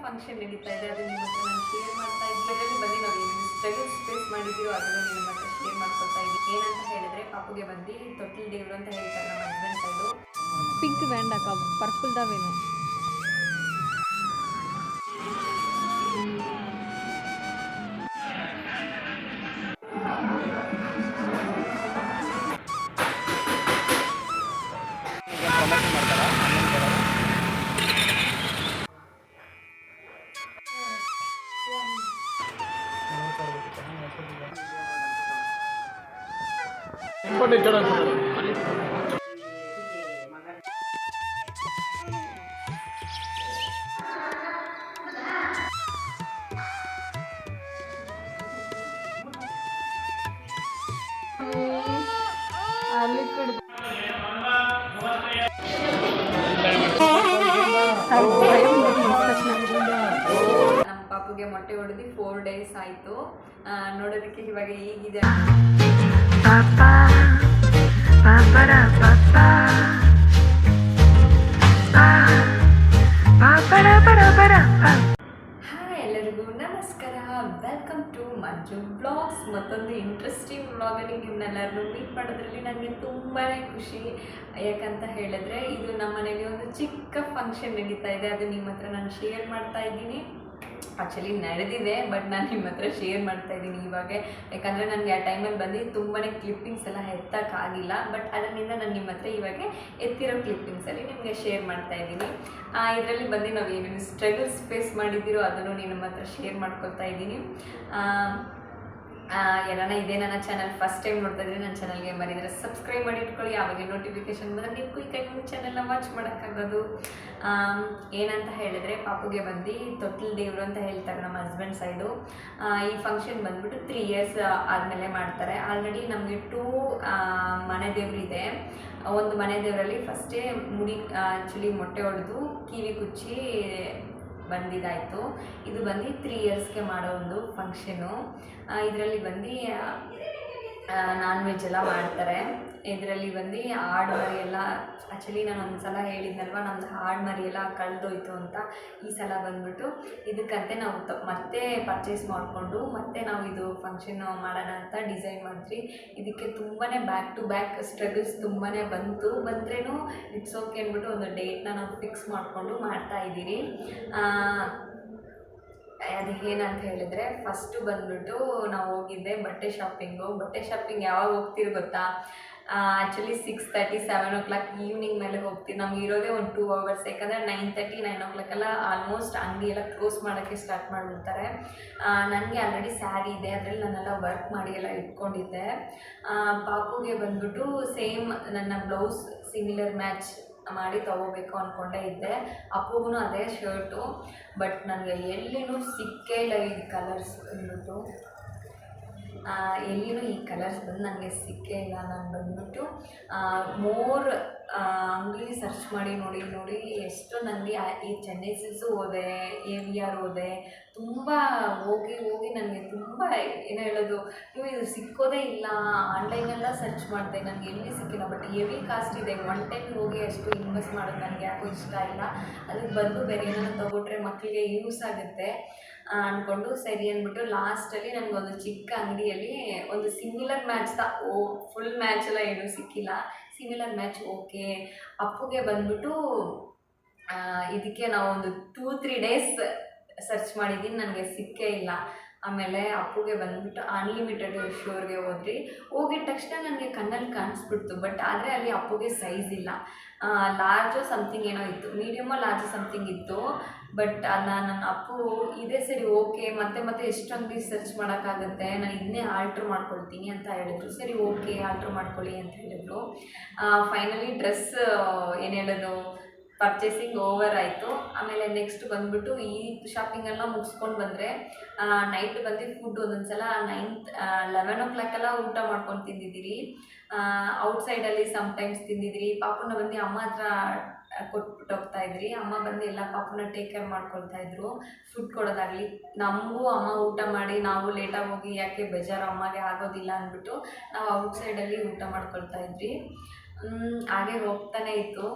Function ನಡೀತಾ ಇದೆ, ಅದು ನಿಮ್ಮ ಹತ್ರ ನಾನು ಶೇರ್ ಮಾಡ್ತಾ ಇದ್ದೀನಿ. ಅದರಲ್ಲಿ ಬಂದು ನಾವು ಏನೇನು ಸ್ಟ್ರಗಲ್ಸ್ ಫೇಸ್ ಮಾಡಿದ್ದೀರೋ ಅದನ್ನು ನಿಮ್ಮ ಹತ್ರ ಶೇರ್ ಮಾಡ್ಕೊತಾ ಇದ್ದೀನಿ. ಏನಂತ ಹೇಳಿದ್ರೆ, ಪಾಪುಗೆ ಬಂದು ತೊಟ್ಟಿಲ್ ದೇವರು ಅಂತ ಹೇಳ್ತಾರೆ ನಮ್ಮ ಹಸ್ಬೆಂಡ್ ಸೈಡು. ಪಿಂಕ್ வேண்டாக்கா பர்பிள் தான் வேணும். ನಮ್ಮ ಪಾಪುಗೆ ಮೊಟ್ಟೆ ಹೊಡೆದು 4 days ಆಯಿತು. ನೋಡೋದಕ್ಕೆ ಇವಾಗ ಹೀಗಿದೆ. ಹಾಯ್ ಎಲ್ಲರಿಗೂ ನಮಸ್ಕಾರ, ವೆಲ್ಕಮ್ ಟು ಮಂಜು ಬ್ಲಾಗ್ಸ್. ಮತ್ತೊಂದು ಇಂಟ್ರೆಸ್ಟಿಂಗ್ ವ್ಲಾಗಲ್ಲಿ ನಿಮ್ಮನ್ನೆಲ್ಲರೂ ಮೀಟ್ ಮಾಡೋದ್ರಲ್ಲಿ ನನಗೆ ತುಂಬಾ ಖುಷಿ. ಯಾಕಂತ ಹೇಳಿದ್ರೆ, ಇದು ನಮ್ಮ ಮನೇಲಿ ಒಂದು ಚಿಕ್ಕ ಫಂಕ್ಷನ್ ನಡೀತಾ ಇದೆ, ಅದು ನಿಮ್ಮ ಹತ್ರ ನಾನು ಶೇರ್ ಮಾಡ್ತಾ ಇದ್ದೀನಿ. ಆ್ಯಕ್ಚುಲಿ ನಡೆದಿದೆ, ಬಟ್ ನಾನು ನಿಮ್ಮ ಹತ್ರ ಶೇರ್ ಮಾಡ್ತಾ ಇದ್ದೀನಿ ಇವಾಗ. ಯಾಕಂದರೆ ನನಗೆ ಆ ಟೈಮಲ್ಲಿ ಬಂದು ತುಂಬಾ ಕ್ಲಿಪ್ಪಿಂಗ್ಸ್ ಎಲ್ಲ ಎತ್ತಕ್ಕಾಗಿಲ್ಲ, ಬಟ್ ಅದರಿಂದ ನಾನು ನಿಮ್ಮ ಹತ್ರ ಇವಾಗ ಎತ್ತಿರೋ ಕ್ಲಿಪ್ಪಿಂಗ್ಸಲ್ಲಿ ನಿಮಗೆ ಶೇರ್ ಮಾಡ್ತಾ ಇದ್ದೀನಿ. ಇದರಲ್ಲಿ ಬಂದು ನಾವು ಏನೇನು ಸ್ಟ್ರಗಲ್ಸ್ ಫೇಸ್ ಮಾಡಿದ್ದೀರೋ ಅದನ್ನು ನಿಮ್ಮ ಹತ್ರ ಶೇರ್ ಮಾಡ್ಕೊಳ್ತಾ ಇದ್ದೀನಿ. ಯಾರನ್ನ ಇದೇ ನನ್ನ ಚಾನಲ್ ಫಸ್ಟ್ ಟೈಮ್ ನೋಡ್ತಾ ಇದ್ರೆ ನನ್ನ ಚಾನಲ್ಗೆ ಬರೀದ್ರೆ ಸಬ್ಸ್ಕ್ರೈಬ್ ಮಾಡಿ ಇಟ್ಕೊಳ್ಳಿ. ಆವಾಗ ನೋಟಿಫಿಕೇಶನ್ ಬಂದರೆ ನೀವು ಕ್ವಿಕ್ಕಾಗಿ ನಿಮ್ಮ ಚಾನಲ್ನ ವಾಚ್ ಮಾಡೋಕ್ಕಾಗೋದು. ಏನಂತ ಹೇಳಿದ್ರೆ, ಪಾಪುಗೆ ಬಂದು ತೊಟ್ಟಿಲ್ ದೇವರು ಅಂತ ಹೇಳ್ತಾರೆ ನಮ್ಮ ಹಸ್ಬೆಂಡ್ ಸೈಡು. ಈ ಫಂಕ್ಷನ್ ಬಂದ್ಬಿಟ್ಟು 3 years ಆದಮೇಲೆ ಮಾಡ್ತಾರೆ. ಆಲ್ರೆಡಿ ನಮಗೆ 2 ಮನೆ ದೇವರಿದೆ. ಒಂದು ಮನೆ ದೇವರಲ್ಲಿ ಫಸ್ಟೇ ಮುಡಿ ಆ್ಯಕ್ಚುಲಿ ಮೊಟ್ಟೆ ಹೊಡೆದು ಕಿವಿ ಕುಚ್ಚಿ ಬಂದಿದ್ದಾಯಿತು. ಇದು ಬಂದು 3 yearsಗೆ ಮಾಡೋ ಒಂದು ಫಂಕ್ಷನು. ಇದರಲ್ಲಿ ಬಂದು ನಾನ್ ವೆಜ್ ಎಲ್ಲ ಮಾಡ್ತಾರೆ. ಇದರಲ್ಲಿ ಬಂದು ಆಡು ಮರಿ ಎಲ್ಲ, ಆ್ಯಕ್ಚುಲಿ ನಾನು ಒಂದು ಸಲ ಹೇಳಿದ್ನಲ್ವ ನಮ್ಮದು ಆಡು ಮರಿ ಎಲ್ಲ ಕಳೆದೋಯ್ತು ಅಂತ. ಈ ಸಲ ಬಂದ್ಬಿಟ್ಟು ಇದಕ್ಕಂತೆ ನಾವು ಮತ್ತೆ ಪರ್ಚೇಸ್ ಮಾಡಿಕೊಂಡು ಮತ್ತೆ ನಾವು ಇದು ಫಂಕ್ಷನ್ ಮಾಡೋಣ ಅಂತ ಡಿಸೈಡ್ ಮಾಡಿದ್ವಿ. ಇದಕ್ಕೆ ತುಂಬಾ ಬ್ಯಾಕ್ ಟು ಬ್ಯಾಕ್ ಸ್ಟ್ರಗಲ್ಸ್ ತುಂಬಾ ಬಂದ್ರೂ ಇಟ್ಸ್ ಓಕೆ ಅಂದ್ಬಿಟ್ಟು ಒಂದು ಡೇಟ್ನ ನಾವು ಫಿಕ್ಸ್ ಮಾಡಿಕೊಂಡು ಮಾಡ್ತಾಯಿದ್ದೀವಿ. ಅದು ಏನಂತ ಹೇಳಿದರೆ, ಫಸ್ಟು ಬಂದ್ಬಿಟ್ಟು ನಾವು ಹೋಗಿದ್ದೆ ಬಟ್ಟೆ ಶಾಪಿಂಗ್ ಯಾವಾಗ ಹೋಗ್ತೀರಿ ಗೊತ್ತಾ? ಆ್ಯಕ್ಚುಲಿ 6:30 7 o'clock ಈವ್ನಿಂಗ್ ಮೇಲೆ ಹೋಗ್ತೀವಿ. ನಮ್ಗೆ ಇರೋದೇ ಒಂದು 2 hours. ಯಾಕಂದರೆ 9:30 9 o'clock ಎಲ್ಲ ಆಲ್ಮೋಸ್ಟ್ ಅಂಗಡಿ ಎಲ್ಲ ಕ್ಲೋಸ್ ಮಾಡೋಕ್ಕೆ ಸ್ಟಾರ್ಟ್ ಮಾಡಿಬಿಡ್ತಾರೆ. ನನಗೆ ಆಲ್ರೆಡಿ ಸ್ಯಾರಿ ಇದೆ, ಅದರಲ್ಲಿ ನಾನೆಲ್ಲ ವರ್ಕ್ ಮಾಡಿ ಎಲ್ಲ ಇಟ್ಕೊಂಡಿದ್ದೆ. ಪಾಪುಗೆ ಬಂದ್ಬಿಟ್ಟು ಸೇಮ್ ನನ್ನ ಬ್ಲೌಸ್ ಸಿಮಿಲರ್ ಮ್ಯಾಚ್ ಮಾಡಿ ತೊಗೋಬೇಕು ಅಂದ್ಕೊಂಡೇ ಇದ್ದೆ. ಅಪ್ಪುಗೂ ಅದೇ ಶರ್ಟು, ಬಟ್ ನನಗೆ ಎಲ್ಲಿನೂ ಸಿಕ್ಕೇ ಇಲ್ಲ ಈ ಕಲರ್ಸ್ ಬಂದ್ಬಿಟ್ಟು. ಎಲ್ಲಿನೂ ಈ ಕಲರ್ಸ್ ಬಂದು ನನಗೆ ಸಿಕ್ಕೇ ಇಲ್ಲ. ನಾನು ಬಂದ್ಬಿಟ್ಟು ಮೋರ್ ಅಂಗಡಿ ಸರ್ಚ್ ಮಾಡಿ ನೋಡಿ ಎಷ್ಟು ನನಗೆ ಈ ಚೆನ್ನೈ ಸಿಲ್ಕ್ಸು ಹೋದೆ, AVR ಹೋದೆ, ತುಂಬ ಹೋಗಿ ನನಗೆ ತುಂಬ ಏನು ಹೇಳೋದು, ಇದು ಸಿಕ್ಕೋದೇ ಇಲ್ಲ. ಆನ್ಲೈನೆಲ್ಲ ಸರ್ಚ್ ಮಾಡಿದೆ, ನನಗೆ ಎಲ್ಲಿ ಸಿಕ್ಕಿಲ್ಲ. ಬಟ್ ಹೆವಿ ಕಾಸ್ಟ್ ಇದೆ. 1 time ಹೋಗಿ ಅಷ್ಟು ಇನ್ವೆಸ್ಟ್ ಮಾಡೋದು ನನಗೆ ಯಾಕೋ ಇಷ್ಟ ಇಲ್ಲ. ಅದಕ್ಕೆ ಬಂದು ಬೇರೆ ಏನಾದ್ರು ತೊಗೊಟ್ರೆ ಮಕ್ಕಳಿಗೆ ಯೂಸ್ ಆಗುತ್ತೆ ಅಂದ್ಕೊಂಡು ಸರಿ ಅಂದ್ಬಿಟ್ಟು ಲಾಸ್ಟಲ್ಲಿ ನನಗೊಂದು ಚಿಕ್ಕ ಅಂಗಡಿಯಲ್ಲಿ ಒಂದು ಸಿಮಿಲರ್ ಮ್ಯಾಚ್ ಫುಲ್ ಮ್ಯಾಚ್ ಎಲ್ಲ ಏನೂ ಸಿಕ್ಕಿಲ್ಲ, ಸಿಮಿಲರ್ ಮ್ಯಾಚ್ ಓಕೆ. ಅಪ್ಪುಗೆ ಬಂದ್ಬಿಟ್ಟು ಇದಕ್ಕೆ ನಾವು ಒಂದು 2-3 days ಸರ್ಚ್ ಮಾಡಿದ್ದೀನಿ, ನನಗೆ ಸಿಕ್ಕೇ ಇಲ್ಲ. ಆಮೇಲೆ ಅಪ್ಪುಗೆ ಬಂದ್ಬಿಟ್ಟು ಅನ್ಲಿಮಿಟೆಡ್ ಶೋರ್ಗೆ ಹೋಗಿದ ತಕ್ಷಣ ನನಗೆ ಕಣ್ಣಲ್ಲಿ ಕಾಣಿಸ್ಬಿಡ್ತು. ಬಟ್ ಆದರೆ ಅಲ್ಲಿ ಅಪ್ಪುಗೆ ಸೈಜ್ ಇಲ್ಲ, ಲಾರ್ಜು ಸಮಥಿಂಗ್ ಏನೋ ಇತ್ತು, ಮೀಡಿಯಮೋ ಲಾರ್ಜು ಸಮಥಿಂಗ್ ಇತ್ತು. ಬಟ್ ನನ್ನ ಅಪ್ಪು ಇದೇ ಸರಿ ಓಕೆ, ಮತ್ತೆ ಎಷ್ಟು ಅಂಗಡಿ ಸರ್ಚ್ ಮಾಡೋಕ್ಕಾಗತ್ತೆ, ನಾನು ಇದನ್ನೇ ಆಲ್ಟ್ರ್ ಮಾಡ್ಕೊಳ್ತೀನಿ ಅಂತ ಹೇಳಿದ್ರು. ಸರಿ ಓಕೆ ಆಲ್ಟ್ರ್ ಮಾಡ್ಕೊಳ್ಳಿ ಅಂತ ಹೇಳಿದ್ರು. ಫೈನಲಿ ಡ್ರೆಸ್ ಏನು ಹೇಳೋದು, ಪರ್ಚೇಸಿಂಗ್ ಓವರ್ ಆಯಿತು. ಆಮೇಲೆ ನೆಕ್ಸ್ಟ್ ಬಂದುಬಿಟ್ಟು ಈ ಶಾಪಿಂಗೆಲ್ಲ ಮುಗಿಸ್ಕೊಂಡು ಬಂದರೆ ನೈಟ್ ಬಂದು ಫುಡ್ ಒಂದೊಂದು ಸಲ 11 o'clock ಎಲ್ಲ ಊಟ ಮಾಡ್ಕೊಂಡು ತಿಂದಿದ್ದೀರಿ. ಔಟ್ಸೈಡಲ್ಲಿ ಸಮ್ಟೈಮ್ಸ್ ತಿಂದಿದ್ರಿ. ಪಾಪುನ ಬಂದು ಅಮ್ಮ ಹತ್ರ ಕೊಟ್ಬಿಟ್ಟು ಹೋಗ್ತಾಯಿದ್ರಿ. ಅಮ್ಮ ಬಂದು ಎಲ್ಲ ಪಾಪುನ ಟೇಕ್ ಕೇರ್ ಮಾಡ್ಕೊಳ್ತಾಯಿದ್ರು. ಫುಡ್ ಕೊಡೋದಾಗಲಿ, ನಮಗೂ ಅಮ್ಮ ಊಟ ಮಾಡಿ ನಾವು ಲೇಟಾಗಿ ಹೋಗಿ ಯಾಕೆ ಬೇಜಾರು ಅಮ್ಮಗೆ ಆಗೋದಿಲ್ಲ ಅಂದ್ಬಿಟ್ಟು ನಾವು ಔಟ್ಸೈಡಲ್ಲಿ ಊಟ ಮಾಡ್ಕೊಳ್ತಾಯಿದ್ರಿ. ಹಾಗೆ ಹೋಗ್ತಾನೆ ಇತ್ತು.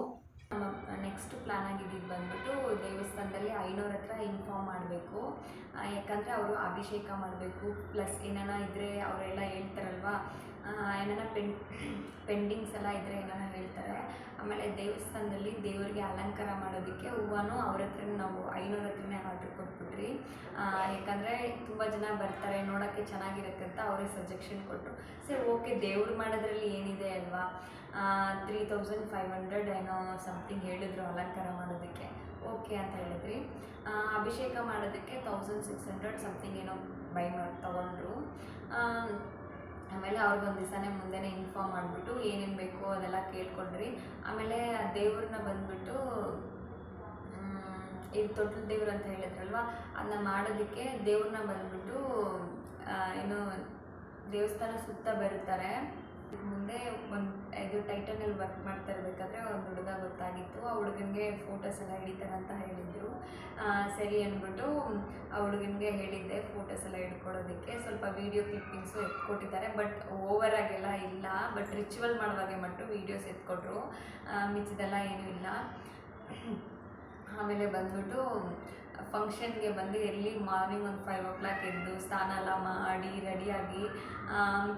ನೆಕ್ಸ್ಟ್ ಪ್ಲ್ಯಾನ್ ಆಗಿದ್ದು ಬಂದ್ಬಿಟ್ಟು ದೇವಸ್ಥಾನದಲ್ಲಿ ಐನೋರ ಹತ್ರ ಇನ್ಫಾರ್ಮ್ ಮಾಡಬೇಕು. ಯಾಕಂದರೆ ಅವರು ಅಭಿಷೇಕ ಮಾಡಬೇಕು, ಪ್ಲಸ್ ಏನಾನ ಇದ್ದರೆ ಅವರೆಲ್ಲ ಹೇಳ್ತಾರಲ್ವ, ಏನಾನ ಪೆಂಡಿಂಗ್ಸ್ ಎಲ್ಲ ಇದ್ದರೆ ಏನಾನ ಹೇಳ್ತಾರೆ. ಆಮೇಲೆ ದೇವಸ್ಥಾನದಲ್ಲಿ ದೇವರಿಗೆ ಅಲಂಕಾರ ಮಾಡೋದಕ್ಕೆ ಹೂವನು ಅವ್ರ ಹತ್ರನೇ ನಾವು ಐನೋರ ಹತ್ರನೇ ಆರ್ಡ್ರ್ ಕೊಟ್ಬಿಟ್ರಿ. ಯಾಕಂದರೆ ತುಂಬ ಜನ ಬರ್ತಾರೆ, ನೋಡೋಕ್ಕೆ ಚೆನ್ನಾಗಿರುತ್ತೆ ಅಂತ ಅವರೇ ಸಜೆಷನ್ ಕೊಟ್ಟರು. ಸರಿ ಓಕೆ, ದೇವ್ರು ಮಾಡೋದ್ರಲ್ಲಿ ಏನಿದೆ ಅಲ್ವಾ, 3500 ಏನೋ ಸಮಥಿಂಗ್ ಹೇಳಿದ್ರು ಅಲಂಕಾರ ಮಾಡೋದಕ್ಕೆ. ಓಕೆ ಅಂತ ಹೇಳಿದ್ರಿ. ಅಭಿಷೇಕ ಮಾಡೋದಕ್ಕೆ 1600 ಸಮಥಿಂಗ್ ಏನೋ ತೊಗೊಂಡ್ರು. ಆಮೇಲೆ ಅವ್ರಿಗೊಂದು ದಿವಸನೇ ಮುಂದೆನೇ ಇನ್ಫಾರ್ಮ್ ಮಾಡಿಬಿಟ್ಟು ಏನೇನು ಬೇಕೋ ಅದೆಲ್ಲ ಕೇಳ್ಕೊಂಡ್ರಿ. ಆಮೇಲೆ ದೇವ್ರನ್ನ ಬಂದುಬಿಟ್ಟು ಇದು ತೊಟ್ಲು ದೇವ್ರು ಅಂತ ಹೇಳಿದ್ರಲ್ವ, ಅದನ್ನ ಮಾಡೋದಕ್ಕೆ ದೇವ್ರನ್ನ ಬಂದುಬಿಟ್ಟು ಏನು ದೇವಸ್ಥಾನ ಸುತ್ತ ಬರುತ್ತಾರೆ. ಮುಂದೆ ಇದು ಟೈಟನಲ್ಲಿ ವರ್ಕ್ ಮಾಡ್ತಾ ಇರಬೇಕಾದ್ರೆ ಒಂದು ಹುಡುಗ ಗೊತ್ತಾಗಿತ್ತು. ಆ ಹುಡುಗನಿಗೆ ಫೋಟೋಸ್ ಎಲ್ಲ ಹಿಡಿತಾರೆ ಅಂತ ಹೇಳಿದರು. ಸರಿ ಅಂದ್ಬಿಟ್ಟು ಆ ಹುಡುಗನಿಗೆ ಹೇಳಿದ್ದೆ ಫೋಟೋಸ್ ಎಲ್ಲ ಹಿಡ್ಕೊಡೋದಕ್ಕೆ. ಸ್ವಲ್ಪ ವೀಡಿಯೋ ಕ್ಲಿಪ್ಪಿಂಗ್ಸು ಎತ್ಕೊಟ್ಟಿದ್ದಾರೆ, ಬಟ್ ಓವರಾಗೆಲ್ಲ ಇಲ್ಲ. ಬಟ್ ರಿಚುವಲ್ ಮಾಡುವಾಗೆ ಮಟ್ಟು ವೀಡಿಯೋಸ್ ಎತ್ಕೊಟ್ರು, ಮಿಚ್ಚಿದೆಲ್ಲ ಏನೂ ಇಲ್ಲ. ಆಮೇಲೆ ಬಂದ್ಬಿಟ್ಟು ಫಂಕ್ಷನ್ಗೆ ಬಂದು ಎರ್ಲಿ ಮಾರ್ನಿಂಗ್ ಒಂದು 5 o'clock ಎದ್ದು ಸ್ನಾನ ಎಲ್ಲ ಮಾಡಿ ರೆಡಿಯಾಗಿ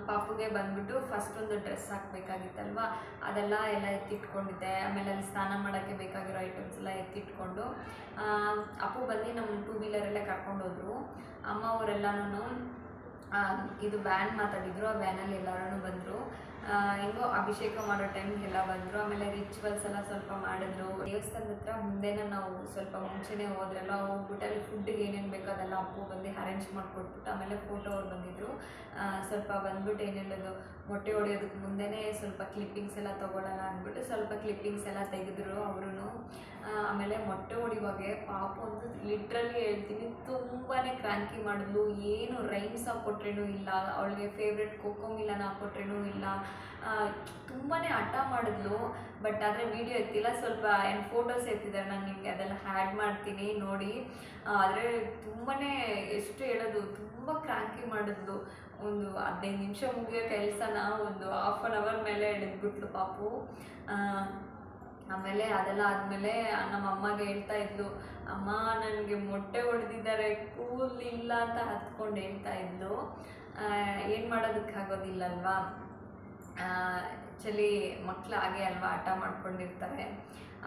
ಪಾಪುಗೆ ಬಂದ್ಬಿಟ್ಟು ಫಸ್ಟ್ ಒಂದು ಡ್ರೆಸ್ ಹಾಕಬೇಕಾಗಿತ್ತಲ್ವ, ಅದೆಲ್ಲ ಎತ್ತಿಟ್ಕೊಂಡಿದ್ದೆ. ಆಮೇಲೆ ಅಲ್ಲಿ ಸ್ನಾನ ಮಾಡೋಕ್ಕೆ ಬೇಕಾಗಿರೋ ಐಟಮ್ಸ್ ಎಲ್ಲ ಎತ್ತಿಟ್ಕೊಂಡು ಅಪ್ಪು ಬಂದು ನಮ್ಮ 2 ವೀಲರಲ್ಲೇ ಕರ್ಕೊಂಡೋದ್ರು. ಅಮ್ಮ ಅವರೆಲ್ಲನೂ ಇದು ವ್ಯಾನ್ ಮಾತಾಡಿದ್ರು, ಆ ವ್ಯಾನಲ್ಲಿ ಎಲ್ಲರೂ ಬಂದರು. ಹೆಂಗೋ ಅಭಿಷೇಕ ಮಾಡೋ ಟೈಮ್ಗೆಲ್ಲ ಬಂದರು. ಆಮೇಲೆ ರಿಚುವಲ್ಸ್ ಎಲ್ಲ ಸ್ವಲ್ಪ ಮಾಡಿದ್ರು. ದೇವಸ್ಥಾನದ ಹತ್ರ ಮುಂದೆನೇ ನಾವು ಸ್ವಲ್ಪ ಮುಂಚೆನೇ ಹೋದ್ರಲ್ಲ, ಹೋಗ್ಬಿಟ್ಟು ಅಲ್ಲಿ ಫುಡ್ಡಿಗೆ ಏನೇನು ಬೇಕೋ ಅದೆಲ್ಲ ಅಪ್ಪು ಬಂದು ಅರೇಂಜ್ ಮಾಡಿಕೊಟ್ಬಿಟ್ಟು ಆಮೇಲೆ ಫೋಟೋ ಅವ್ರು ಬಂದಿದ್ದರು. ಸ್ವಲ್ಪ ಬಂದ್ಬಿಟ್ಟು ಏನೇಳೋದು ಮೊಟ್ಟೆ ಹೊಡೆಯೋದಕ್ಕೆ ಮುಂದೆನೇ ಸ್ವಲ್ಪ ಕ್ಲಿಪ್ಪಿಂಗ್ಸ್ ಎಲ್ಲ ತೊಗೊಳ್ಳೋಣ ಅಂದ್ಬಿಟ್ಟು ಸ್ವಲ್ಪ ಕ್ಲಿಪ್ಪಿಂಗ್ಸ್ ಎಲ್ಲ ತೆಗೆದ್ರು ಅವರು. ಆಮೇಲೆ ಮೊಟ್ಟೆ ಹೊಡಿವಾಗೆ ಪಾಪು ಒಂದು ಲಿಟ್ರಲಿ ಹೇಳ್ತೀನಿ ತುಂಬಾ ಕ್ರಾಂಕಿ ಮಾಡಿದ್ಲು. ಏನು ರೈಮ್ಸ್ ಹಾಕ್ಕೊಟ್ರೇನೂ ಇಲ್ಲ, ಅವಳಿಗೆ ಫೇವ್ರೆಟ್ ಕೋಕೋ ಮಿಲನ್ ಹಾಕ್ಕೊಟ್ರೇನೂ ಇಲ್ಲ, ತುಂಬಾ ಹಠ ಮಾಡಿದ್ಲು. ಬಟ್ ಆದರೆ ವೀಡಿಯೋ ಎತ್ತಿಲ್ಲ, ಸ್ವಲ್ಪ ಏನು ಫೋಟೋಸ್ ಎತ್ತಿದ್ದಾರೆ, ನಾನು ನಿಮಗೆ ಅದೆಲ್ಲ ಆ್ಯಡ್ ಮಾಡ್ತೀನಿ ನೋಡಿ. ಆದರೆ ತುಂಬಾ ಎಷ್ಟು ಹೇಳೋದು, ತುಂಬ ಕ್ರಾಂಕಿ ಮಾಡಿದ್ಲು. ಒಂದು 15 ನಿಮಿಷ ಮುಗಿಯೋ ಕೆಲಸನ ಒಂದು ½ an hour ಮೇಲೆ ಹಿಡಿದ್ಬಿಟ್ಲು ಪಾಪು. ಆಮೇಲೆ ಅದೆಲ್ಲ ಆದಮೇಲೆ ನಮ್ಮ ಅಮ್ಮಗೆ ಹೇಳ್ತಾ ಇದ್ಲು, ಅಮ್ಮ ನನಗೆ ಮೊಟ್ಟೆ ಹೊಡೆದಿದ್ದಾರೆ, ಕೂಲಿಲ್ಲ ಅಂತ ಹತ್ಕೊಂಡು ಹೇಳ್ತಾ ಇದ್ಲು. ಏನು ಮಾಡೋದಕ್ಕಾಗೋದಿಲ್ಲಲ್ವಾ, ಆ್ಯಕ್ಚುಲಿ ಮಕ್ಕಳು ಹಾಗೆ ಅಲ್ವಾ, ಆಟ ಮಾಡ್ಕೊಂಡಿರ್ತಾರೆ.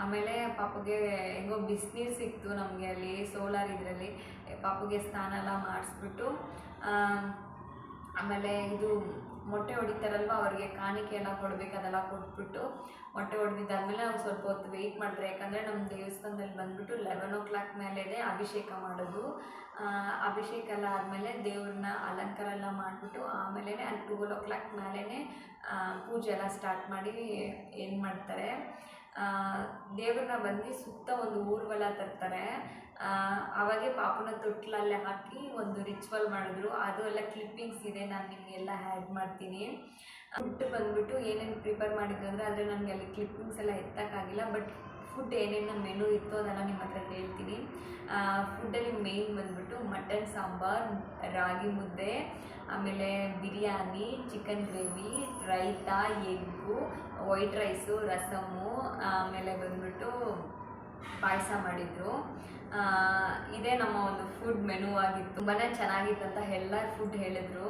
ಆಮೇಲೆ ಪಾಪುಗೆ ಹೆಂಗೋ ಬಿಸಿನೀರು ಸಿಕ್ತು ನಮಗೆ ಅಲ್ಲಿ ಸೋಲಾರ್ ಇದರಲ್ಲಿ. ಪಾಪುಗೆ ಸ್ನಾನ ಎಲ್ಲ ಮಾಡಿಸ್ಬಿಟ್ಟು ಆಮೇಲೆ ಇದು ಮೊಟ್ಟೆ ಹೊಡಿತಾರಲ್ವ, ಅವ್ರಿಗೆ ಕಾಣಿಕೆ ಎಲ್ಲ ಕೊಡಬೇಕು, ಅದೆಲ್ಲ ಕೊಟ್ಬಿಟ್ಟು ಮೊಟ್ಟೆ ಹೊಡೆದಿದ್ದಾದಮೇಲೆ ನಾವು ಸ್ವಲ್ಪ ಹೊತ್ತು ವೆಯ್ಟ್ ಮಾಡಿದ್ರೆ. ಯಾಕಂದರೆ ನಮ್ಮ ದೇವಸ್ಥಾನದಲ್ಲಿ ಬಂದುಬಿಟ್ಟು 11 o'clock ಮೇಲೆ ಅಭಿಷೇಕ ಮಾಡೋದು. ಅಭಿಷೇಕ ಎಲ್ಲ ಆದಮೇಲೆ ದೇವ್ರನ್ನ ಅಲಂಕಾರ ಎಲ್ಲ ಮಾಡಿಬಿಟ್ಟು ಆಮೇಲೆ ಅಲ್ಲಿ 12 o'clock ಮೇಲೇ ಪೂಜೆ ಎಲ್ಲ ಸ್ಟಾರ್ಟ್ ಮಾಡಿ ಏನು ಮಾಡ್ತಾರೆ, ದೇವ್ರನ್ನ ಬಂದು ಸುತ್ತ ಒಂದು ಊರ್ವಲ ತರ್ತಾರೆ. ಆವಾಗೆ ಪಾಪುನ ತೊಟ್ಲಲ್ಲೇ ಹಾಕಿ ಒಂದು ರಿಚುವಲ್ ಮಾಡಿದ್ರು. ಅದು ಎಲ್ಲ ಕ್ಲಿಪ್ಪಿಂಗ್ಸ್ ಇದೆ, ನಾನು ನಿಮಗೆಲ್ಲ ಆ್ಯಡ್ ಮಾಡ್ತೀನಿ. ಫುಡ್ ಬಂದುಬಿಟ್ಟು ಏನೇನು ಪ್ರಿಪೇರ್ ಮಾಡಿದ್ರು ಅಂದರೆ, ಆದರೆ ನನಗೆ ಅಲ್ಲಿ ಕ್ಲಿಪ್ಪಿಂಗ್ಸ್ ಎಲ್ಲ ಎತ್ತಕ್ಕಾಗಿಲ್ಲ. ಬಟ್ ಫುಡ್ ಏನೇನು ಮೆನು ಇತ್ತು ಅದೆಲ್ಲ ನಿಮ್ಮ ಹತ್ರ ಹೇಳ್ತೀನಿ. ಫುಡ್ಡಲ್ಲಿ ಮೇಯ್ನ್ ಬಂದುಬಿಟ್ಟು ಮಟನ್ ಸಾಂಬಾರ್, ರಾಗಿ ಮುದ್ದೆ, ಆಮೇಲೆ ಬಿರಿಯಾನಿ, ಚಿಕನ್ ಗ್ರೇವಿ, ರೈತ, ಎಗ್ಗು, ವೈಟ್ ರೈಸು, ರಸಮ್ಮು, ಆಮೇಲೆ ಬಂದುಬಿಟ್ಟು ಪಾಯಸ ಮಾಡಿದರು. ಇದೇ ನಮ್ಮ ಒಂದು ಫುಡ್ ಮೆನು ಆಗಿತ್ತು. ತುಂಬಾ ಚೆನ್ನಾಗಿತ್ತು ಅಂತ ಎಲ್ಲ ಫುಡ್ ಹೇಳಿದ್ರು.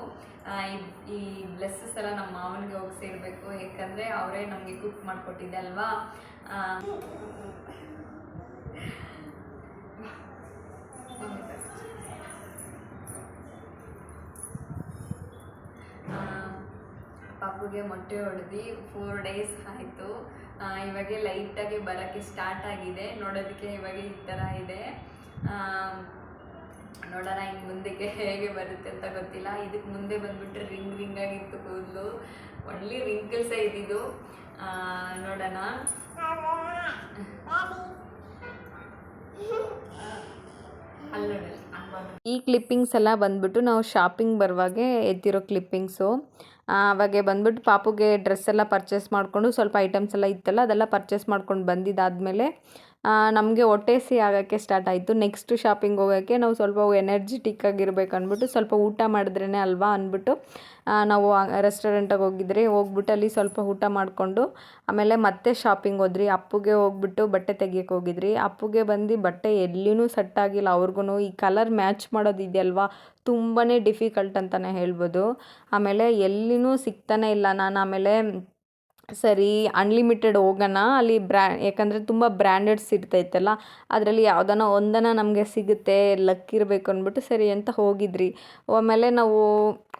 ಈ ಬ್ಲೆಸ್ಸಸ್ ಎಲ್ಲ ನಮ್ಮ ಮಾವನಿಗೆ ಹೋಗಿ ಸೇರಬೇಕು, ಯಾಕಂದರೆ ಅವರೇ ನಮಗೆ ಕುಕ್ ಮಾಡಿಕೊಟ್ಟಿದ್ದೆ ಅಲ್ವಾ. ಪಾಪುಗೆ ಮೊಟ್ಟೆ ಹೊಡೆದು 4 days ಆಯಿತು. ಇವಾಗೆ ಲೈಟಾಗಿ ಬರೋಕ್ಕೆ ಸ್ಟಾರ್ಟ್ ಆಗಿದೆ. ನೋಡೋದಕ್ಕೆ ಇವಾಗ ಈ ಥರ ಇದೆ. ನೋಡೋಣ ಇನ್ನು ಮುಂದಕ್ಕೆ ಹೇಗೆ ಬರುತ್ತೆ ಅಂತ ಗೊತ್ತಿಲ್ಲ. ಇದಕ್ಕೆ ಮುಂದೆ ಬಂದುಬಿಟ್ರೆ ರಿಂಗ್ ಆಗಿತ್ತು ಕೂದಲು, ಒಳ್ಳೆ ರಿಂಕಲ್ಸೇ ಇದ್ದಿದ್ದು. ನೋಡೋಣ. ಈ ಕ್ಲಿಪ್ಪಿಂಗ್ಸ್ ಎಲ್ಲ ಬಂದ್ಬಿಟ್ಟು ನಾವು ಶಾಪಿಂಗ್ ಬರುವಾಗೆ ಎತ್ತಿರೋ ಕ್ಲಿಪ್ಪಿಂಗ್ಸು. ಅವಾಗೆ ಬಂದ್ಬಿಟ್ಟು ಪಾಪುಗೆ ಡ್ರೆಸ್ ಎಲ್ಲ ಪರ್ಚೇಸ್ ಮಾಡಿಕೊಂಡು ಸ್ವಲ್ಪ ಐಟಮ್ಸ್ ಎಲ್ಲ ಇತ್ತಲ್ಲ ಅದೆಲ್ಲ ಪರ್ಚೇಸ್ ಮಾಡ್ಕೊಂಡು ಬಂದಿದ್ದಾದಮೇಲೆ ನಮಗೆ ಹೊಟ್ಟೆ ಸಿಹಿ ಆಗೋಕ್ಕೆ ಸ್ಟಾರ್ಟ್ ಆಯಿತು. ನೆಕ್ಸ್ಟ್ ಶಾಪಿಂಗ್ ಹೋಗೋಕ್ಕೆ ನಾವು ಸ್ವಲ್ಪ ಎನರ್ಜಿಟಿಕ್ ಆಗಿರ್ಬೇಕು ಅಂದ್ಬಿಟ್ಟು ಸ್ವಲ್ಪ ಊಟ ಮಾಡಿದ್ರೇ ಅಲ್ವಾ ಅಂದ್ಬಿಟ್ಟು ನಾವು ರೆಸ್ಟೋರೆಂಟಿಗೆ ಹೋಗ್ಬಿಟ್ಟು ಅಲ್ಲಿ ಸ್ವಲ್ಪ ಊಟ ಮಾಡಿಕೊಂಡು ಆಮೇಲೆ ಮತ್ತೆ ಶಾಪಿಂಗ್ ಹೋದ್ರಿ. ಅಪ್ಪುಗೆ ಹೋಗ್ಬಿಟ್ಟು ಬಟ್ಟೆ ತೆಗಿಯೋಕೆ ಹೋಗಿದ್ರಿ. ಅಪ್ಪುಗೆ ಬಂದು ಬಟ್ಟೆ ಎಲ್ಲಿಯೂ ಸೆಟ್ ಆಗಿಲ್ಲ. ಅವ್ರಿಗೂ ಈ ಕಲರ್ ಮ್ಯಾಚ್ ಮಾಡೋದು ಇದೆಯಲ್ವಾ ತುಂಬಾ ಡಿಫಿಕಲ್ಟ್ ಅಂತಲೇ ಹೇಳ್ಬೋದು. ಆಮೇಲೆ ಎಲ್ಲಿಯೂ ಸಿಗ್ತಾನೆ ಇಲ್ಲ. ನಾನು ಆಮೇಲೆ ಸರಿ ಅನ್ಲಿಮಿಟೆಡ್ ಹೋಗೋಣ ಅಲ್ಲಿ ಯಾಕಂದರೆ ತುಂಬ ಬ್ರ್ಯಾಂಡೆಡ್ಸ್ ಇರ್ತೈತಲ್ಲ ಅದರಲ್ಲಿ ಯಾವುದನ್ನ ಒಂದನ್ನು ನಮಗೆ ಸಿಗುತ್ತೆ ಲಕ್ ಇರಬೇಕು ಅಂದ್ಬಿಟ್ಟು ಸರಿ ಅಂತ ಹೋಗಿದ್ರಿ. ಆಮೇಲೆ ನಾವು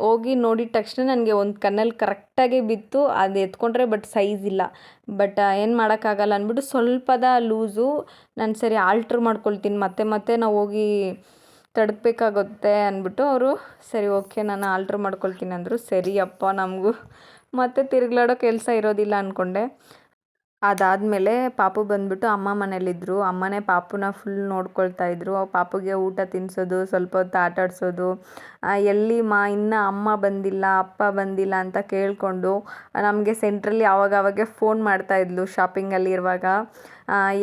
ಹೋಗಿ ನೋಡಿದ ತಕ್ಷಣ ನನಗೆ ಒಂದು ಕಣ್ಣಲ್ಲಿ ಕರೆಕ್ಟಾಗಿ ಬಿತ್ತು. ಅದು ಎತ್ಕೊಂಡ್ರೆ ಬಟ್ ಸೈಜ್ ಇಲ್ಲ. ಬಟ್ ಏನು ಮಾಡೋಕ್ಕಾಗಲ್ಲ ಅಂದ್ಬಿಟ್ಟು ಸ್ವಲ್ಪದ ಲೂಸು. ನಾನು ಸರಿ ಆಲ್ಟ್ರ್ ಮಾಡ್ಕೊಳ್ತೀನಿ ಮತ್ತೆ ನಾವು ಹೋಗಿ ತಡಬೇಕಾಗುತ್ತೆ ಅಂದ್ಬಿಟ್ಟು ಅವರು ಸರಿ ಓಕೆ ನಾನು ಆಲ್ಟ್ರ್ ಮಾಡ್ಕೊಳ್ತೀನಿ ಅಂದರು. ಸರಿ ಅಪ್ಪ ನಮಗೂ ಮತ್ತೆ ತಿರುಗ್ಲಾಡೋ ಕೆಲಸ ಇರೋದಿಲ್ಲ ಅಂದ್ಕೊಂಡೆ. ಅದಾದಮೇಲೆ ಪಾಪು ಬಂದುಬಿಟ್ಟು ಅಮ್ಮ ಮನೇಲಿದ್ದರು. ಅಮ್ಮನೇ ಪಾಪುನ ಫುಲ್ ನೋಡ್ಕೊಳ್ತಾ ಇದ್ರು. ಪಾಪುಗೆ ಊಟ ತಿನ್ನಿಸೋದು, ಸ್ವಲ್ಪ ಹೊತ್ತು ಆಟಾಡಿಸೋದು, ಎಲ್ಲಿ ಇನ್ನೂ ಅಮ್ಮ ಬಂದಿಲ್ಲ ಅಪ್ಪ ಬಂದಿಲ್ಲ ಅಂತ ಕೇಳಿಕೊಂಡು ನಮಗೆ ಸೆಂಟ್ರಲ್ಲಿ ಆವಾಗವಾಗೆ ಫೋನ್ ಮಾಡ್ತಾಯಿದ್ಲು ಶಾಪಿಂಗಲ್ಲಿ ಇರುವಾಗ.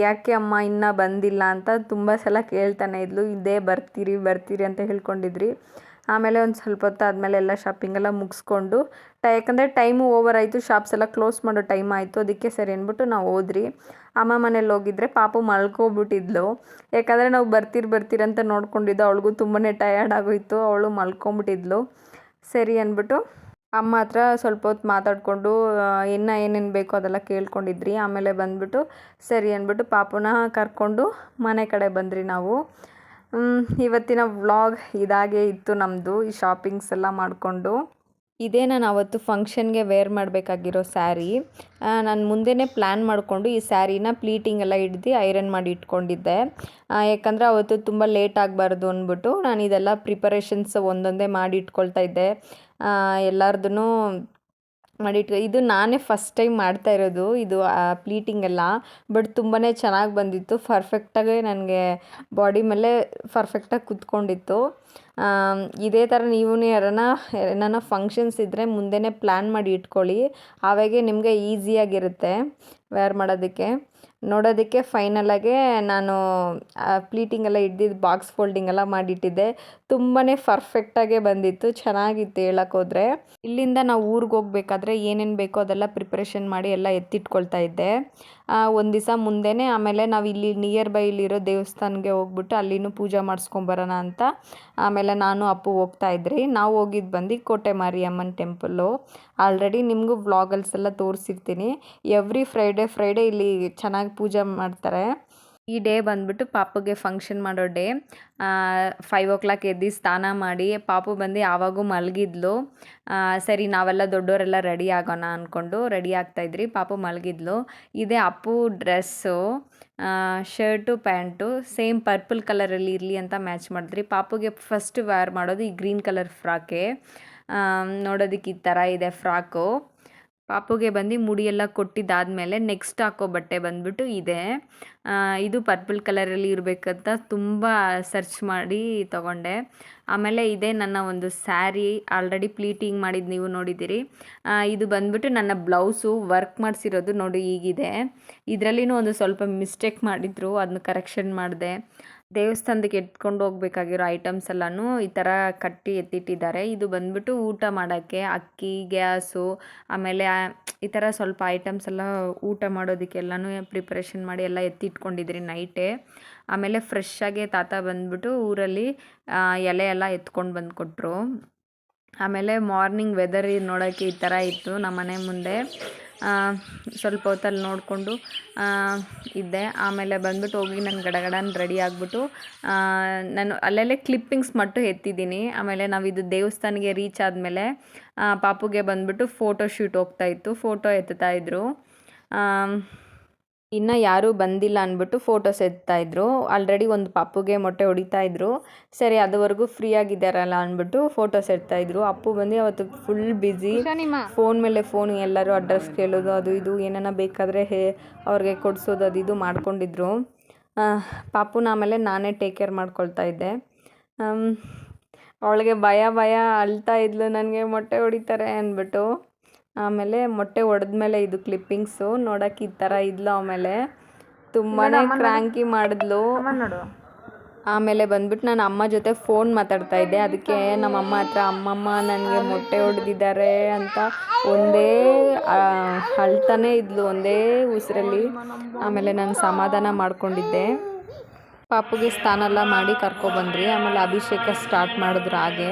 ಯಾಕೆ ಅಮ್ಮ ಇನ್ನೂ ಬಂದಿಲ್ಲ ಅಂತ ತುಂಬ ಸಲ ಕೇಳ್ತಾನೆ ಇದ್ಲು. ಇದೇ ಬರ್ತೀರಿ ಅಂತ ಹೇಳ್ಕೊಂಡಿದ್ರಿ. ಆಮೇಲೆ ಒಂದು ಸ್ವಲ್ಪ ಹೊತ್ತು ಆದಮೇಲೆ ಎಲ್ಲ ಶಾಪಿಂಗೆಲ್ಲ ಮುಗಿಸ್ಕೊಂಡು ಯಾಕಂದರೆ ಟೈಮು ಓವರ್ ಆಯಿತು, ಶಾಪ್ಸ್ ಎಲ್ಲ ಕ್ಲೋಸ್ ಮಾಡೋ ಟೈಮ್ ಆಯಿತು. ಅದಕ್ಕೆ ಸರಿ ಅಂದ್ಬಿಟ್ಟು ನಾವು ಹೋದ್ರಿ. ಅಮ್ಮ ಮನೇಲಿ ಹೋಗಿದ್ರೆ ಪಾಪು ಮಲ್ಕೊಬಿಟ್ಟಿದ್ಲು. ಯಾಕಂದರೆ ನಾವು ಬರ್ತೀರಿ ಅಂತ ನೋಡ್ಕೊಂಡಿದ್ದು. ಅವಳಿಗೂ ತುಂಬಾ ಟಯರ್ಡ್ ಆಗೋಯಿತು. ಅವಳು ಮಲ್ಕೊಂಬಿಟ್ಟಿದ್ಲು. ಸರಿ ಅಂದ್ಬಿಟ್ಟು ಅಮ್ಮ ಹತ್ರ ಸ್ವಲ್ಪ ಹೊತ್ತು ಮಾತಾಡಿಕೊಂಡು ಏನೇನು ಬೇಕೋ ಅದೆಲ್ಲ ಕೇಳ್ಕೊಂಡಿದ್ರಿ. ಆಮೇಲೆ ಬಂದುಬಿಟ್ಟು ಸರಿ ಅಂದ್ಬಿಟ್ಟು ಪಾಪುನ ಕರ್ಕೊಂಡು ಮನೆ ಕಡೆ ಬಂದ್ರಿ ನಾವು. ಇವತ್ತಿನ ವ್ಲಾಗ್ ಇದಾಗೇ ಇತ್ತು ನಮ್ಮದು, ಈ ಶಾಪಿಂಗ್ಸ್ ಎಲ್ಲ ಮಾಡಿಕೊಂಡು. ಇದೇ ನಾನು ಅವತ್ತು ಫಂಕ್ಷನ್ಗೆ ವೇರ್ ಮಾಡಬೇಕಾಗಿರೋ ಸ್ಯಾರಿ. ನಾನು ಮುಂದೆನೇ ಪ್ಲ್ಯಾನ್ ಮಾಡಿಕೊಂಡು ಈ ಸ್ಯಾರಿನ ಪ್ಲೀಟಿಂಗ್ ಎಲ್ಲ ಹಿಡ್ದು ಐರನ್ ಮಾಡಿ ಇಟ್ಕೊಂಡಿದ್ದೆ. ಯಾಕಂದರೆ ಅವತ್ತು ತುಂಬ ಲೇಟ್ ಆಗಬಾರ್ದು ಅಂದ್ಬಿಟ್ಟು ನಾನು ಇದೆಲ್ಲ ಪ್ರಿಪರೇಷನ್ಸ್ ಒಂದೊಂದೇ ಮಾಡಿ ಇಟ್ಕೊಳ್ತಾ ಇದ್ದೆ. ಎಲ್ಲರದೂ ಇದು ನಾನೇ ಫಸ್ಟ್ ಟೈಮ್ ಮಾಡ್ತಾ ಇರೋದು ಇದು ಪ್ಲೀಟಿಂಗ್ ಎಲ್ಲ. ಬಟ್ ತುಂಬಾ ಚೆನ್ನಾಗಿ ಬಂದಿತ್ತು. ಪರ್ಫೆಕ್ಟಾಗಿ ನನಗೆ ಬಾಡಿ ಮೇಲೆ ಪರ್ಫೆಕ್ಟಾಗಿ ಕೂತ್ಕೊಂಡಿತ್ತು. ಇದೇ ಥರ ನೀವು ಯಾರನ್ನ ಫಂಕ್ಷನ್ಸ್ ಇದ್ದರೆ ಮುಂದೆನೇ ಪ್ಲ್ಯಾನ್ ಮಾಡಿ ಇಟ್ಕೊಳ್ಳಿ. ಆವಾಗೆ ನಿಮಗೆ ಈಸಿಯಾಗಿರುತ್ತೆ ವೇರ್ ಮಾಡೋದಕ್ಕೆ. ನೋಡೋದಕ್ಕೆ ಫೈನಲಾಗೆ ನಾನು ಪ್ಲೀಟಿಂಗ್ ಎಲ್ಲ ಹಿಡ್ದಿದ್ದು ಬಾಕ್ಸ್ ಫೋಲ್ಡಿಂಗ್ ಎಲ್ಲ ಮಾಡಿಟ್ಟಿದ್ದೆ. ತುಂಬಾ ಪರ್ಫೆಕ್ಟಾಗೇ ಬಂದಿತ್ತು, ಚೆನ್ನಾಗಿತ್ತು ಹೇಳೋಕ್ಕೋದ್ರೆ. ಇಲ್ಲಿಂದ ನಾವು ಊರಿಗೆ ಹೋಗ್ಬೇಕಾದ್ರೆ ಏನೇನು ಬೇಕೋ ಅದೆಲ್ಲ ಪ್ರಿಪ್ರೇಷನ್ ಮಾಡಿ ಎಲ್ಲ ಎತ್ತಿಟ್ಕೊಳ್ತಾ ಇದ್ದೆ. ಒಂದು ದಿವಸ ಮುಂದೆನೇ ಆಮೇಲೆ ನಾವು ಇಲ್ಲಿ ನಿಯರ್ ಬೈ ಇಲ್ಲಿರೋ ದೇವಸ್ಥಾನಕ್ಕೆ ಹೋಗ್ಬಿಟ್ಟು ಅಲ್ಲಿನೂ ಪೂಜೆ ಮಾಡಿಸ್ಕೊಂಬರೋಣ ಅಂತ ಆಮೇಲೆ ನಾನು ಅಪ್ಪು ಹೋಗ್ತಾ ಇದ್ರಿ. ನಾವು ಹೋಗಿದ್ದು ಬಂದು ಕೋಟೆ ಮಾರಿಯಮ್ಮನ ಟೆಂಪಲ್ಲು. ಆಲ್ರೆಡಿ ನಿಮಗೂ ವ್ಲಾಗಲ್ಸ್ ಎಲ್ಲ ತೋರಿಸಿರ್ತೀನಿ. ಎವ್ರಿ ಫ್ರೈಡೇ ಇಲ್ಲಿ ಚೆನ್ನಾಗಿ ಪೂಜೆ ಮಾಡ್ತಾರೆ. ಈ ಡೇ ಬಂದುಬಿಟ್ಟು ಪಾಪುಗೆ ಫಂಕ್ಷನ್ ಮಾಡೋ ಡೇ. 5 o'clock ಎದ್ದು ಸ್ನಾನ ಮಾಡಿ ಪಾಪು ಬಂದು ಆವಾಗೂ ಮಲಗಿದ್ಲು. ಸರಿ ನಾವೆಲ್ಲ ದೊಡ್ಡವರೆಲ್ಲ ರೆಡಿ ಆಗೋಣ ಅಂದ್ಕೊಂಡು ರೆಡಿ ಆಗ್ತಾಯಿದ್ರಿ. ಪಾಪು ಮಲಗಿದ್ಲು. ಇದೇ Appu dress, shirt pant same purple ಕಲರಲ್ಲಿ ಇರಲಿ ಅಂತ ಮ್ಯಾಚ್ ಮಾಡಿದ್ರಿ. ಪಾಪುಗೆ ಫಸ್ಟ್ ವೇರ್ ಮಾಡೋದು ಈ ಗ್ರೀನ್ ಕಲರ್ ಫ್ರಾಕೆ. ನೋಡೋದಕ್ಕೆ ಈ ಥರ ಇದೆ ಫ್ರಾಕು. ಪಾಪುಗೆ ಬಂದು ಮುಡಿಯೆಲ್ಲ ಕೊಟ್ಟಿದ್ದಾದಮೇಲೆ ನೆಕ್ಸ್ಟ್ ಹಾಕೋ ಬಟ್ಟೆ ಬಂದುಬಿಟ್ಟು ಇದೆ. ಇದು ಪರ್ಪಲ್ ಕಲರಲ್ಲಿ ಇರಬೇಕಂತ ತುಂಬ ಸರ್ಚ್ ಮಾಡಿ ತೊಗೊಂಡೆ. ಆಮೇಲೆ ಇದೇ ನನ್ನ ಒಂದು ಸ್ಯಾರಿ, ಆಲ್ರೆಡಿ ಪ್ಲೀಟಿಂಗ್ ಮಾಡಿದ್ದು ನೀವು ನೋಡಿದ್ದೀರಿ. ಇದು ಬಂದುಬಿಟ್ಟು ನನ್ನ ಬ್ಲೌಸು ವರ್ಕ್ ಮಾಡಿಸಿರೋದು ನೋಡಿ ಹೀಗಿದೆ. ಇದರಲ್ಲಿನೂ ಒಂದು ಸ್ವಲ್ಪ ಮಿಸ್ಟೇಕ್ ಮಾಡಿದ್ರು, ಅದನ್ನ ಕರೆಕ್ಷನ್ ಮಾಡಿದೆ. ದೇವಸ್ಥಾನಕ್ಕೆ ಎತ್ಕೊಂಡು ಹೋಗ್ಬೇಕಾಗಿರೋ ಐಟಮ್ಸ್ ಎಲ್ಲನೂ ಈ ಥರ ಕಟ್ಟಿ ಎತ್ತಿಟ್ಟಿದ್ದಾರೆ. ಇದು ಬಂದುಬಿಟ್ಟು ಊಟ ಮಾಡೋಕ್ಕೆ ಅಕ್ಕಿ, ಗ್ಯಾಸು, ಆಮೇಲೆ ಈ ಥರ ಸ್ವಲ್ಪ ಐಟಮ್ಸ್ ಎಲ್ಲ ಊಟ ಮಾಡೋದಕ್ಕೆಲ್ಲನೂ ಪ್ರಿಪ್ರೇಷನ್ ಮಾಡಿ ಎಲ್ಲ ಎತ್ತಿಟ್ಕೊಂಡಿದ್ರಿ ನೈಟೇ. ಆಮೇಲೆ ಫ್ರೆಶ್ಶಾಗೆ ತಾತ ಬಂದುಬಿಟ್ಟು ಊರಲ್ಲಿ ಎಲೆ ಎಲ್ಲ ಎತ್ಕೊಂಡು ಬಂದು ಕೊಟ್ಟರು. ಆಮೇಲೆ ಮಾರ್ನಿಂಗ್ ವೆದರ್ ನೋಡೋಕ್ಕೆ ಈ ಥರ ಇತ್ತು ನಮ್ಮ ಮನೆ ಮುಂದೆ. ಸ್ವಲ್ಪ ಹೊತ್ತಲ್ಲಿ ನೋಡಿಕೊಂಡು ಇದ್ದೆ. ಆಮೇಲೆ ಬಂದುಬಿಟ್ಟು ಹೋಗಿ ನಾನು ಗಡಗಡನ ರೆಡಿ ಆಗಿಬಿಟ್ಟು ನಾನು ಅಲ್ಲಲ್ಲೇ ಕ್ಲಿಪ್ಪಿಂಗ್ಸ್ ಮಟ್ಟು ಎತ್ತಿದ್ದೀನಿ. ಆಮೇಲೆ ನಾವಿದು ದೇವಸ್ಥಾನಕ್ಕೆ ರೀಚ್ ಆದಮೇಲೆ ಪಾಪುಗೆ ಬಂದುಬಿಟ್ಟು ಫೋಟೋ ಶೂಟ್ ಹೋಗ್ತಾಯಿತ್ತು, ಫೋಟೋ ಎತ್ತಾಯಿದ್ರು. ಇನ್ನು ಯಾರೂ ಬಂದಿಲ್ಲ ಅಂದ್ಬಿಟ್ಟು ಫೋಟೋಸ್ ಎತ್ತಾಯಿದ್ರು. ಆಲ್ರೆಡಿ ಒಂದು ಪಾಪುಗೆ ಮೊಟ್ಟೆ ಹೊಡಿತಾಯಿದ್ರು. ಸರಿ ಅದುವರೆಗೂ ಫ್ರೀ ಆಗಿದ್ದಾರಲ್ಲ ಅಂದ್ಬಿಟ್ಟು ಫೋಟೋಸ್ ಎತ್ತಾಯಿದ್ರು. ಅಪ್ಪು ಬಂದು ಅವತ್ತು ಫುಲ್ ಬ್ಯುಸಿ, ಫೋನ್ ಮೇಲೆ ಫೋನ್, ಎಲ್ಲರೂ ಅಡ್ರೆಸ್ ಕೇಳೋದು ಅದು ಇದು ಏನಾನ ಬೇಕಾದರೆ ಅವ್ರಿಗೆ ಕೊಡಿಸೋದು ಅದು ಇದು ಮಾಡ್ಕೊಂಡಿದ್ರು. ಪಾಪುನ ಆಮೇಲೆ ನಾನೇ ಟೇಕ್ ಕೇರ್ ಮಾಡ್ಕೊಳ್ತಾ ಇದ್ದೆ. ಅವಳಿಗೆ ಭಯ ಅಳ್ತಾ ಇದ್ಲು, ನನಗೆ ಮೊಟ್ಟೆ ಹೊಡಿತಾರೆ ಅಂದ್ಬಿಟ್ಟು. ಆಮೇಲೆ ಮೊಟ್ಟೆ ಹೊಡೆದ್ಮೇಲೆ ಇದು ಕ್ಲಿಪ್ಪಿಂಗ್ಸು ನೋಡೋಕ್ಕೆ ಈ ಥರ ಇದ್ಲು. ಆಮೇಲೆ ತುಂಬಾ ಕ್ರ್ಯಾಂಕಿ ಮಾಡಿದ್ಲು. ಆಮೇಲೆ ಬಂದ್ಬಿಟ್ಟು ನಾನು ಅಮ್ಮ ಜೊತೆ ಫೋನ್ ಮಾತಾಡ್ತಾ ಇದ್ದೆ. ಅದಕ್ಕೆ ನಮ್ಮಮ್ಮ ಹತ್ರ ಅಮ್ಮಮ್ಮ ನನಗೆ ಮೊಟ್ಟೆ ಹೊಡೆದಿದ್ದಾರೆ ಅಂತ ಒಂದೇ ಅಳ್ತಾನೇ ಇದ್ಲು, ಒಂದೇ ಉಸಿರಲ್ಲಿ. ಆಮೇಲೆ ನಾನು ಸಮಾಧಾನ ಮಾಡ್ಕೊಂಡಿದ್ದೆ. ಪಾಪುಗೆ ಸ್ನಾನ ಎಲ್ಲ ಮಾಡಿ ಕರ್ಕೊಬಂದ್ರಿ. ಆಮೇಲೆ ಅಭಿಷೇಕ ಸ್ಟಾರ್ಟ್ ಮಾಡಿದ್ರು. ಹಾಗೆ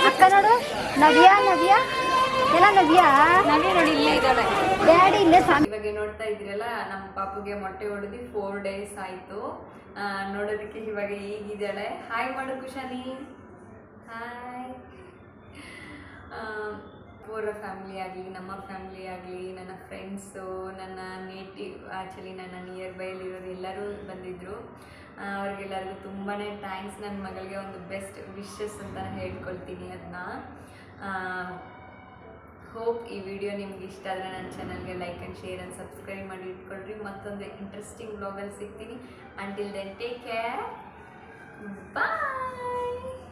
ಅಕ್ಕ ನೋಡು, ನವ್ಯ ನವ್ಯ ಎಲ್ಲ ನವ್ಯ ನವ್ಯ ನೋಡಿ ಇಲ್ಲೇ ಇದ್ದಾಳೆ. ಡ್ಯಾಡಿ ಇಲ್ಲೇ ಇವಾಗ ನೋಡ್ತಾ ಇದ್ರಲ್ಲ, ನಮ್ಮ ಪಾಪುಗೆ ಮೊಟ್ಟೆ ಹೊಡೆದು 4 days ಆಯಿತು. ನೋಡೋದಕ್ಕೆ ಇವಾಗ ಈಗಿದ್ದಾಳೆ. ಹಾಯ್ ಮಾಡು ಕುಶಾನಿ. ಹಾಯ್. ಅವರ ಫ್ಯಾಮಿಲಿ ಆಗಲಿ, ನಮ್ಮ ಫ್ಯಾಮಿಲಿ ಆಗಲಿ, ನನ್ನ ಫ್ರೆಂಡ್ಸು, ನನ್ನ ನೇಟಿವ್, ಆ್ಯಕ್ಚುಲಿ ನನ್ನ ನಿಯರ್ ಬೈಲಿರೋರು ಎಲ್ಲರೂ ಬಂದಿದ್ದರು. ಅವ್ರಿಗೆಲ್ಲರಿಗೂ ತುಂಬಾ ಥ್ಯಾಂಕ್ಸ್. ನನ್ನ ಮಗಳಿಗೆ ಒಂದು ಬೆಸ್ಟ್ ವಿಶಸ್ ಅಂತ ಹೇಳ್ಕೊಳ್ತೀನಿ ಅದನ್ನ. ಹೋಪ್ ಈ ವಿಡಿಯೋ ನಿಮ್ಗೆ ಇಷ್ಟ ಆದರೆ ನನ್ನ ಚಾನಲ್ಗೆ like and share and subscribe ಮಾಡಿ ಇಟ್ಕೊಳ್ರಿ. ಮತ್ತೊಂದು ಇಂಟ್ರೆಸ್ಟಿಂಗ್ ವ್ಲಾಗಲ್ಲಿ ಸಿಗ್ತೀನಿ. ಅಂಟಿಲ್ ದೆನ್ ಟೇಕ್ ಕೇರ್, ಬಾಯ್.